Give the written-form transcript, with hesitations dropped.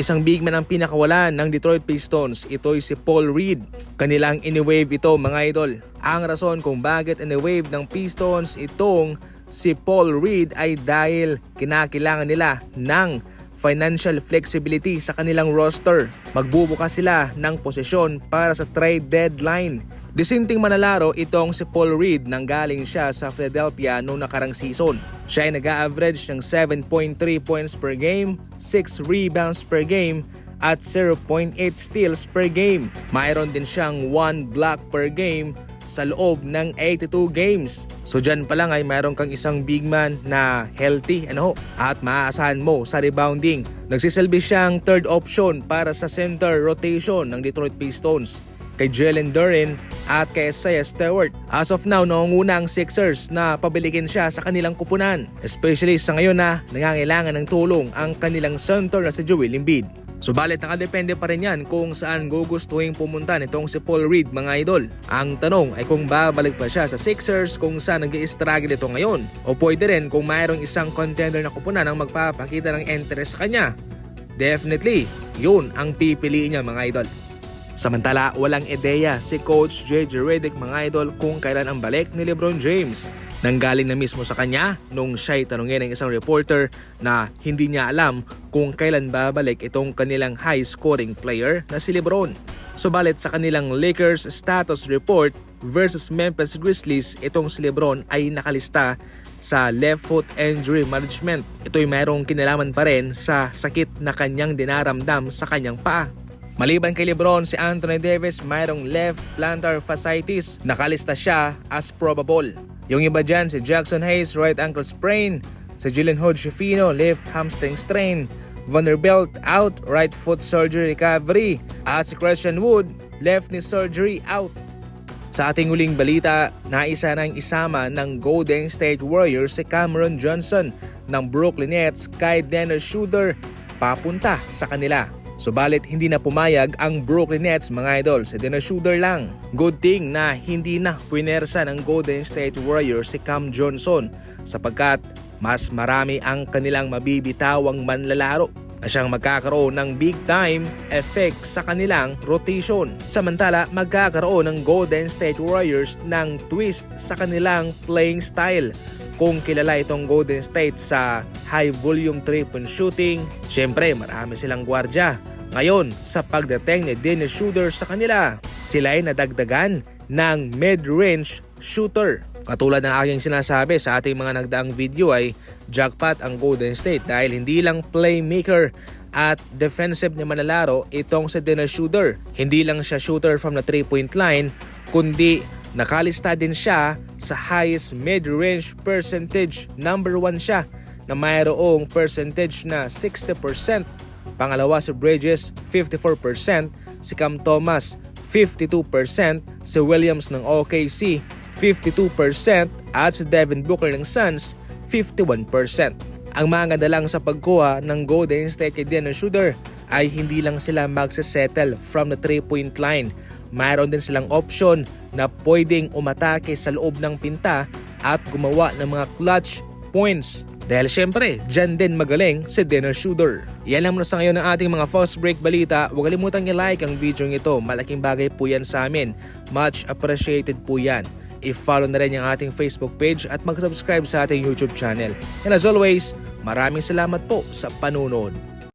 Isang big man ang pinakawalan ng Detroit Pistons, ito'y si Paul Reed. Kanilang ini-wave ito mga idol. Ang rason kung bakit ini-wave ng Pistons itong si Paul Reed ay dahil kinakailangan nila ng financial flexibility sa kanilang roster. Magbubukas sila ng posisyon para sa trade deadline. Disinting manlalaro itong si Paul Reed nang galing siya sa Philadelphia noong nakarang season. Siya ay nag-a-average ng 7.3 points per game, 6 rebounds per game, at 0.8 steals per game. Mayroon din siyang 1 block per game sa loob ng 82 games. So dyan pa lang ay mayroon kang isang big man na healthy at maaasahan mo sa rebounding. Nagsisilbi siyang third option para sa center rotation ng Detroit Pistons kay Jalen Duren at kay Isaiah Stewart. As of now, nangunguna ang Sixers na pabilikin siya sa kanilang kupunan, especially sa ngayon na nangangailangan ng tulong ang kanilang center na si Joel Embiid. Subalit nakadepende pa rin yan kung saan gugustuhin pumunta nitong si Paul Reed mga idol. Ang tanong ay kung babalik pa siya sa Sixers kung saan nag-i-struggle ito ngayon, o pwede rin kung mayroong isang contender na kupunan ang magpapakita ng interest sa kanya. Definitely, yun ang pipiliin niya mga idol. Samantala, walang ideya si Coach JJ Redick mga idol kung kailan ang balik ni LeBron James. Nanggaling na mismo sa kanya nung siya'y tanungin ng isang reporter na hindi niya alam kung kailan babalik itong kanilang high-scoring player na si LeBron. Subalit sa kanilang Lakers status report versus Memphis Grizzlies, itong si LeBron ay nakalista sa left foot injury management. Ito'y mayroong kinalaman pa rin sa sakit na kanyang dinaramdam sa kanyang paa. Maliban kay LeBron, si Anthony Davis mayroong left plantar fasciitis. Nakalista siya as probable. Yung iba dyan, si Jackson Hayes, right ankle sprain. Si Jalen Hood-Schifino, left hamstring strain. Vanderbilt out, right foot surgery recovery. At si Christian Wood, left knee surgery out. Sa ating huling balita, naisa nang isama ng Golden State Warriors si Cameron Johnson ng Brooklyn Nets kay Dennis Schroeder papunta sa kanila. Subalit hindi na pumayag ang Brooklyn Nets mga idol, si Dennis Schroeder lang. Good thing na hindi na puinersa ng Golden State Warriors si Cam Johnson sapagkat mas marami ang kanilang mabibitawang manlalaro na siyang magkakaroon ng big time effect sa kanilang rotation. Samantala, magkakaroon ng Golden State Warriors ng twist sa kanilang playing style. Kung kilala itong Golden State sa high volume 3-point shooting, syempre marami silang gwardya. Ngayon, sa pagdating ni Dennis Schroeder sa kanila, sila ay nadagdagan ng mid-range shooter. Katulad ng aking sinasabi sa ating mga nagdaang video ay jackpot ang Golden State dahil hindi lang playmaker at defensive na manlalaro itong si Dennis Schroeder. Hindi lang siya shooter from the 3-point line, kundi nakalista din siya sa highest mid-range percentage. Number 1 siya na mayroong percentage na 60%. Pangalawa si Bridges, 54%. Si Cam Thomas, 52%. Si Williams ng OKC, 52%. At si Devin Booker ng Suns, 51%. Ang maganda lang sa pagkuha ng Golden State kay Dennis Schroeder ay hindi lang sila magsisettle from the 3-point line. Mayroon din silang option na pwedeng umatake sa loob ng pinta at gumawa ng mga clutch points. Dahil syempre, dyan din magaling si Dennis Schroeder. Yan lang muna sa ngayon ng ating mga fast break balita. Huwag kalimutang i-like ang video ito. Malaking bagay po yan sa amin. Much appreciated po yan. I-follow na rin yung ating Facebook page at mag-subscribe sa ating YouTube channel. And as always, maraming salamat po sa panunood.